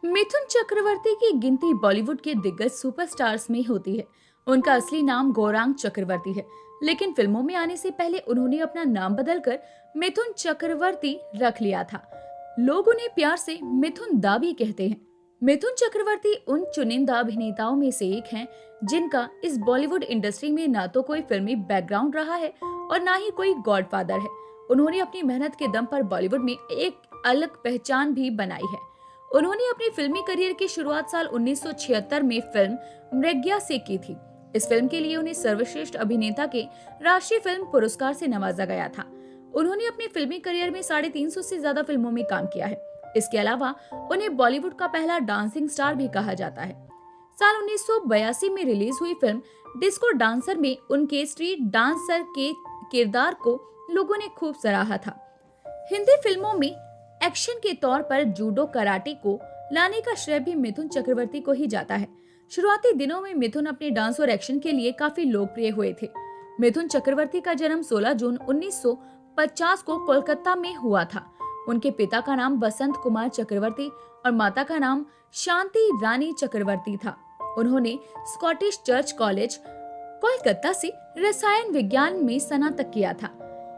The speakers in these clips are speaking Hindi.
मिथुन चक्रवर्ती की गिनती बॉलीवुड के दिग्गज सुपरस्टार्स में होती है। उनका असली नाम गौरांग चक्रवर्ती है, लेकिन फिल्मों में आने से पहले उन्होंने अपना नाम बदलकर मिथुन चक्रवर्ती रख लिया था। लोग उन्हें प्यार से मिथुन दा भी कहते हैं। मिथुन चक्रवर्ती उन चुनिंदा अभिनेताओं में से एक हैं जिनका इस बॉलीवुड इंडस्ट्री में ना तो कोई फिल्मी बैकग्राउंड रहा है और ना ही कोई गॉडफादर है। उन्होंने अपनी मेहनत के दम पर बॉलीवुड में एक अलग पहचान भी बनाई है। उन्होंने अपनी फिल्मी करियर की शुरुआत साल 1976 में फिल्म मृग्या से की थी। इस फिल्म के लिए उन्हें सर्वश्रेष्ठ अभिनेता के राष्ट्रीय फिल्म पुरस्कार से नवाजा गया था। उन्होंने अपनी फिल्मी करियर में 350 से ज्यादा फिल्मों में काम किया है। इसके अलावा उन्हें बॉलीवुड का पहला डांसिंग स्टार भी कहा जाता है। साल 1982 में रिलीज हुई फिल्म डिस्को डांसर में उनके स्ट्रीट डांसर के किरदार को लोगों ने खूब सराहा था। हिंदी फिल्मों में एक्शन के तौर पर जूडो कराटे को लाने का श्रेय भी मिथुन चक्रवर्ती को ही जाता है। शुरुआती दिनों में मिथुन अपने डांस और एक्शन के लिए काफी लोकप्रिय हुए थे। मिथुन चक्रवर्ती का जन्म 16 जून 1950 को कोलकाता में हुआ था। उनके पिता का नाम बसंत कुमार चक्रवर्ती और माता का नाम शांति रानी चक्रवर्ती था। उन्होंने स्कॉटिश चर्च कॉलेज कोलकाता से रसायन विज्ञान में स्नातक किया था।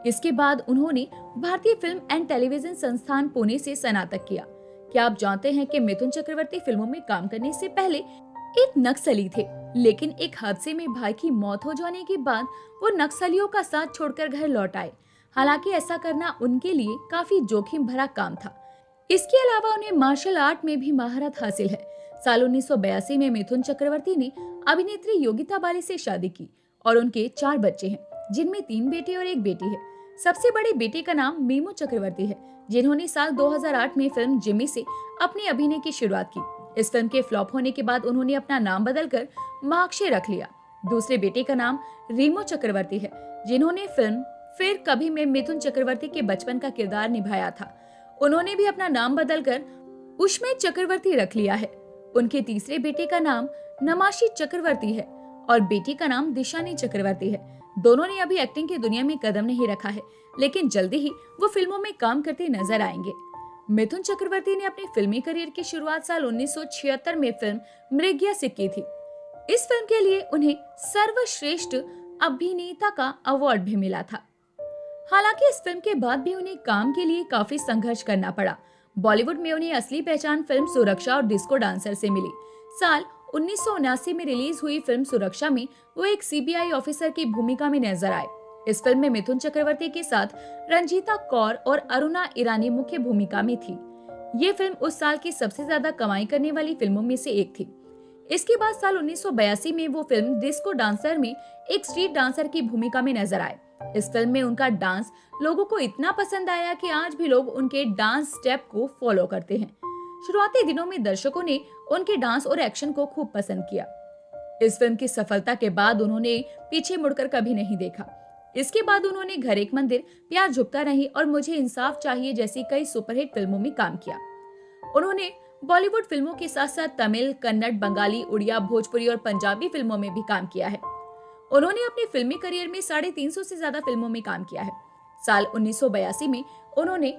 इसके बाद उन्होंने भारतीय फिल्म एंड टेलीविजन संस्थान पुणे से स्नातक किया। क्या आप जानते हैं कि मिथुन चक्रवर्ती फिल्मों में काम करने से पहले एक नक्सली थे, लेकिन एक हादसे में भाई की मौत हो जाने के बाद वो नक्सलियों का साथ छोड़कर घर लौट आए। हालांकि ऐसा करना उनके लिए काफी जोखिम भरा काम था। इसके अलावा उन्हें मार्शल आर्ट में भी महारत हासिल है। साल 1982 में मिथुन चक्रवर्ती ने अभिनेत्री योगिता बाली से शादी की और उनके 4 बच्चे हैं, जिनमें 3 बेटे और 1 बेटी है। सबसे बड़े बेटे का नाम मीमू चक्रवर्ती है, जिन्होंने साल 2008 में फिल्म जिमी से अपने अभिनय की शुरुआत की। इस फिल्म के फ्लॉप होने के बाद उन्होंने अपना नाम बदलकर महाक्षय रख लिया। दूसरे बेटे का नाम रीमो चक्रवर्ती है, जिन्होंने फिल्म फिर कभी में मिथुन चक्रवर्ती के बचपन का किरदार निभाया था। उन्होंने भी अपना नाम बदलकर उष्मे चक्रवर्ती रख लिया है। उनके तीसरे बेटे का नाम नमाशी चक्रवर्ती है और बेटी का नाम दिशानी चक्रवर्ती है। दोनों ने अभी एक्टिंग की दुनिया में कदम नहीं रखा है, लेकिन जल्दी ही वो फिल्मों में काम करते नजर आएंगे। मिथुन चक्रवर्ती ने अपनी फिल्मी करियर की शुरुआत साल 1976 में फिल्म मृग्या से की थी। इस फिल्म के लिए उन्हें सर्वश्रेष्ठ अभिनेता का अवार्ड भी मिला था। हालांकि इस फिल्म के बाद भी उन्हें काम के लिए काफी संघर्ष करना पड़ा। बॉलीवुड में उन्हें असली पहचान फिल्म सुरक्षा और डिस्को डांसर से मिली। साल 1979 में रिलीज हुई फिल्म सुरक्षा में वो एक सीबीआई ऑफिसर की भूमिका में नजर आए। इस फिल्म में मिथुन चक्रवर्ती के साथ रंजीता कौर और अरुणा ईरानी मुख्य भूमिका में थी। ये फिल्म उस साल की सबसे ज्यादा कमाई करने वाली फिल्मों में से एक थी। इसके बाद साल 1982 में वो फिल्म डिस्को डांसर में एक स्ट्रीट डांसर की भूमिका में नजर आए। इस फिल्म में उनका डांस लोगों को इतना पसंद आया कि आज भी लोग उनके डांस स्टेप को फॉलो करते हैं। शुरुआती दिनों में दर्शकों ने उनके डांस और एक्शन को खूब पसंद किया। इस फिल्म की सफलता के बाद उन्होंने पीछे मुड़कर कभी नहीं देखा। इसके बाद उन्होंने घर एक मंदिर, प्यार झुकता नहीं और मुझे इंसाफ चाहिए जैसी कई सुपरहिट फिल्मों में काम किया। उन्होंने बॉलीवुड फिल्मों के साथ साथ तमिल, कन्नड़, बंगाली, उड़िया, भोजपुरी और पंजाबी फिल्मों में भी काम किया है। उन्होंने अपनी फिल्मी करियर में 350 से ज्यादा फिल्मों में काम किया है। साल 1982 में उन्होंने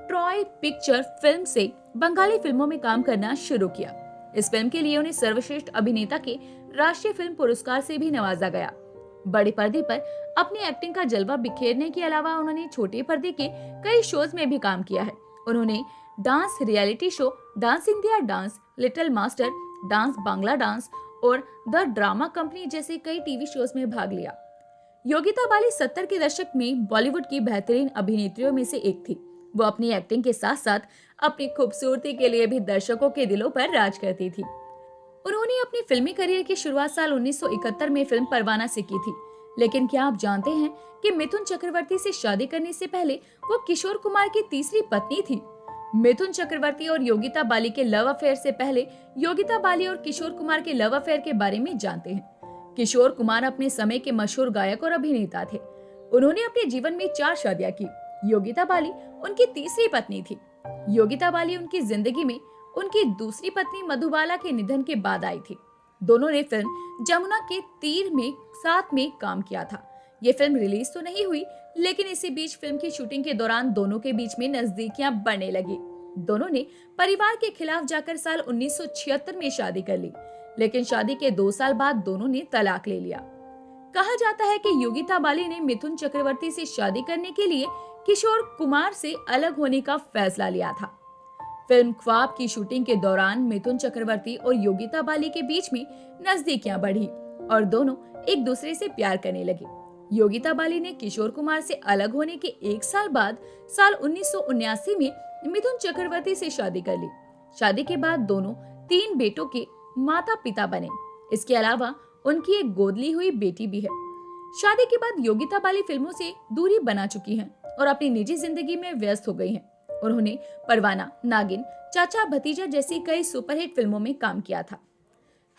ट्रॉय पिक्चर फिल्म से बंगाली फिल्मों में काम करना शुरू किया। इस फिल्म के लिए उन्हें सर्वश्रेष्ठ अभिनेता के राष्ट्रीय फिल्म पुरस्कार से भी नवाजा गया। बड़े पर्दे पर अपनी एक्टिंग का जलवा बिखेरने के अलावा उन्होंने छोटे पर्दे के कई शोज में भी काम किया है। उन्होंने dance reality show dance India dance, little master, dance Bangla dance और द ड्रामा कंपनी जैसे कई टीवी शोज में भाग लिया। योगिता बाली 70 के दशक में बॉलीवुड की बेहतरीन अभिनेत्रियों में से एक थी। वो अपनी एक्टिंग के साथ साथ अपनी खूबसूरती के लिए भी दर्शकों के दिलों पर राज करती थी। उन्होंने अपनी फिल्मी करियर की शुरुआत साल 1971 में फिल्म परवाना से की थी। लेकिन क्या आप जानते हैं कि मिथुन चक्रवर्ती से शादी करने से पहले वो किशोर कुमार की तीसरी पत्नी थी। मिथुन चक्रवर्ती और योगिता बाली के लव अफेयर से पहले योगिता बाली और किशोर कुमार के लव अफेयर के बारे में जानते हैं। किशोर कुमार अपने समय के मशहूर गायक और अभिनेता थे। उन्होंने अपने जीवन में 4 शादियां की। योगिता बाली उनकी तीसरी पत्नी थी। योगिता बाली उनकी जिंदगी में उनकी दूसरी पत्नी मधुबाला के निधन के बाद आई थी। दोनों ने फिल्म जमुना के तीर में साथ में काम किया था। ये फिल्म रिलीज तो नहीं हुई, लेकिन इसी बीच फिल्म की शूटिंग के दौरान दोनों के बीच में नजदीकियां बढ़ने लगी। दोनों ने परिवार के खिलाफ जाकर साल 1976 में शादी कर ली, लेकिन शादी के 2 साल बाद दोनों ने तलाक ले लिया। कहा जाता है कि योगिता बाली ने मिथुन चक्रवर्ती से शादी करने के लिए किशोर कुमार से अलग होने का फैसला लिया था। फिल्म ख्वाब की शूटिंग के दौरान मिथुन चक्रवर्ती और योगिता बाली के बीच में नजदीकियां बढ़ी और दोनों एक दूसरे से प्यार करने लगे। योगिता बाली ने किशोर कुमार से अलग होने के 1 साल बाद साल 1979 में मिथुन चक्रवर्ती से शादी कर ली। शादी के बाद दोनों 3 बेटों के माता पिता बने। इसके अलावा उनकी एक गोद ली हुई बेटी भी है। शादी के बाद योगिता बाली फिल्मों से दूरी बना चुकी हैं और अपनी निजी जिंदगी में व्यस्त हो गई हैं। उन्होंने परवाना, नागिन, चाचा भतीजा जैसी कई सुपरहिट फिल्मों में काम किया था।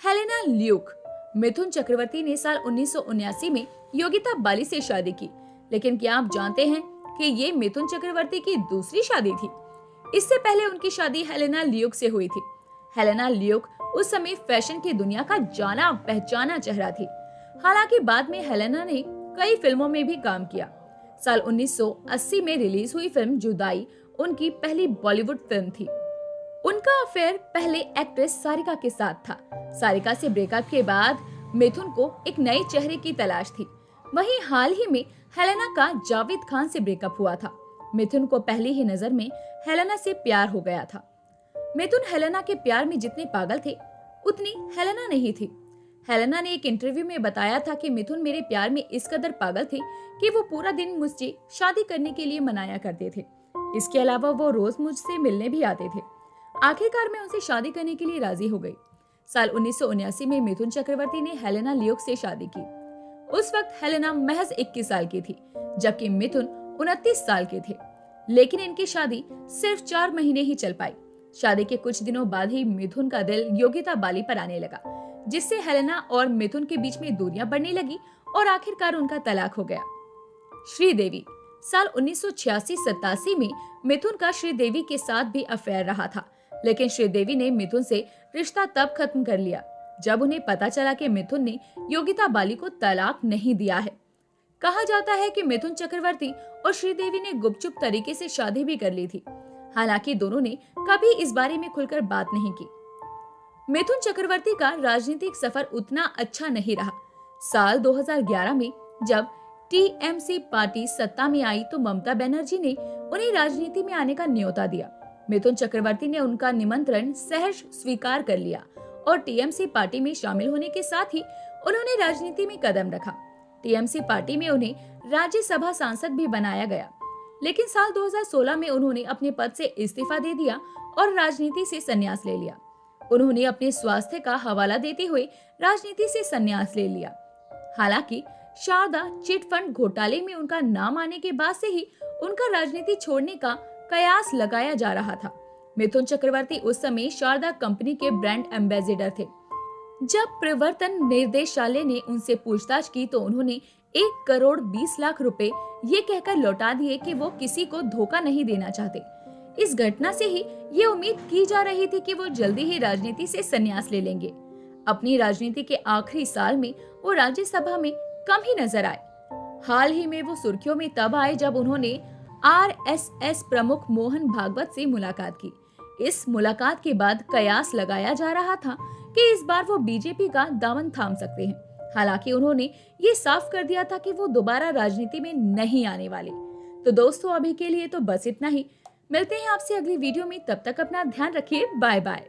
Helena Luke. मिथुन चक्रवर्ती ने साल 1979 में योगिता बाली से शादी की, लेकिन क्या आप जानते हैं कि ये मिथुन चक्रवर्ती की दूसरी शादी थी? इससे पहले उनकी शादी हेलेना ल्यूक से हुई थी। हेलेना ल्यूक उस समय फैशन की दुनिया का जाना पहचाना चेहरा थी। हालांकि बाद में हेलेना ने कई फिल्मों में भी काम किया। साल 1980 में रिलीज हुई फिल्म जुदाई उनकी पहली बॉलीवुड फिल्म थी। उनका अफेयर पहले एक्ट्रेस सारिका के साथ था। सारिका से ब्रेकअप के बाद मिथुन को एक नए चेहरे की तलाश थी। वहीं हाल ही में हेलेना का जावेद खान से ब्रेकअप हुआ था। मिथुन को पहली ही नजर में हेलेना से प्यार हो गया था। मिथुन हेलेना के प्यार में जितने पागल थे, उतनी हेलेना नहीं थी। हेलेना ने एक इंटरव्यू में बताया था कि मिथुन मेरे प्यार में इस कदर पागल थे कि वो पूरा दिन मुझसे शादी करने के लिए मनाया करते थे। इसके अलावा वो रोज मुझसे मिलने भी आते थे। आखिरकार मैं उनसे शादी करने के लिए राजी हो गई। साल 1979 में मिथुन चक्रवर्ती ने हेलेना ल्यूक से शादी की। उस वक्त हेलेना महज 21 साल की थी, जबकि मिथुन 29 साल के थे। लेकिन इनकी शादी सिर्फ 4 महीने ही चल पाई। शादी के कुछ दिनों बाद ही मिथुन का दिल योगिता बाली पर आने लगा, जिससे हेलेना और मिथुन के बीच में दूरियां बढ़ने लगी और आखिरकार उनका तलाक हो गया। श्रीदेवी। साल 1986-87 में मिथुन का श्रीदेवी के साथ भी अफेयर रहा था, लेकिन श्रीदेवी ने मिथुन से रिश्ता तब खत्म कर लिया जब उन्हें पता चला कि मिथुन ने योगिता बाली को तलाक नहीं दिया है। कहा जाता है कि मिथुन चक्रवर्ती और श्रीदेवी ने गुपचुप तरीके से शादी भी कर ली थी। हालांकि दोनों ने कभी इस बारे में खुलकर बात नहीं की। मिथुन चक्रवर्ती का राजनीतिक सफर उतना अच्छा नहीं रहा। साल 2011 में जब टीएमसी पार्टी सत्ता में आई तो ममता बनर्जी ने उन्हें राजनीति में आने का न्योता दिया। मिथुन चक्रवर्ती ने उनका निमंत्रण सहर्ष स्वीकार कर लिया और टीएमसी पार्टी में शामिल होने के साथ ही उन्होंने राजनीति में कदम रखा। टीएमसी पार्टी में उन्हें राज्यसभा सांसद भी बनाया गया, लेकिन साल 2016 में उन्होंने अपने पद से इस्तीफा दे दिया और राजनीति से संन्यास ले लिया। उन्होंने अपने स्वास्थ्य का हवाला देते हुए राजनीति से संन्यास ले लिया। हालांकि शारदा चिट फंड घोटाले में उनका नाम आने के बाद से ही उनका राजनीति छोड़ने का कयास लगाया जा रहा था। मिथुन चक्रवर्ती उस समय शारदा कंपनी के ब्रांड एम्बेसडर थे। जब प्रवर्तन निर्देशालय ने उनसे पूछताछ की तो उन्होंने 1 करोड़ 20 लाख रुपए ये कहकर लौटा दिए कि वो किसी को धोखा नहीं देना चाहते। इस घटना से ही ये उम्मीद की जा रही थी कि वो जल्दी ही राजनीति से संन्यास ले लेंगे। अपनी राजनीति के आखिरी साल में वो राज्यसभा में कम ही नजर आए। हाल ही में वो सुर्खियों में तब आए जब उन्होंने आरएसएस प्रमुख मोहन भागवत से मुलाकात की। इस मुलाकात के बाद कयास लगाया जा रहा था कि इस बार वो बीजेपी का दामन थाम सकते हैं। हालांकि उन्होंने ये साफ कर दिया था कि वो दोबारा राजनीति में नहीं आने वाले। तो दोस्तों, अभी के लिए तो बस इतना ही। मिलते हैं आपसे अगली वीडियो में, तब तक अपना ध्यान रखिए। Bye bye.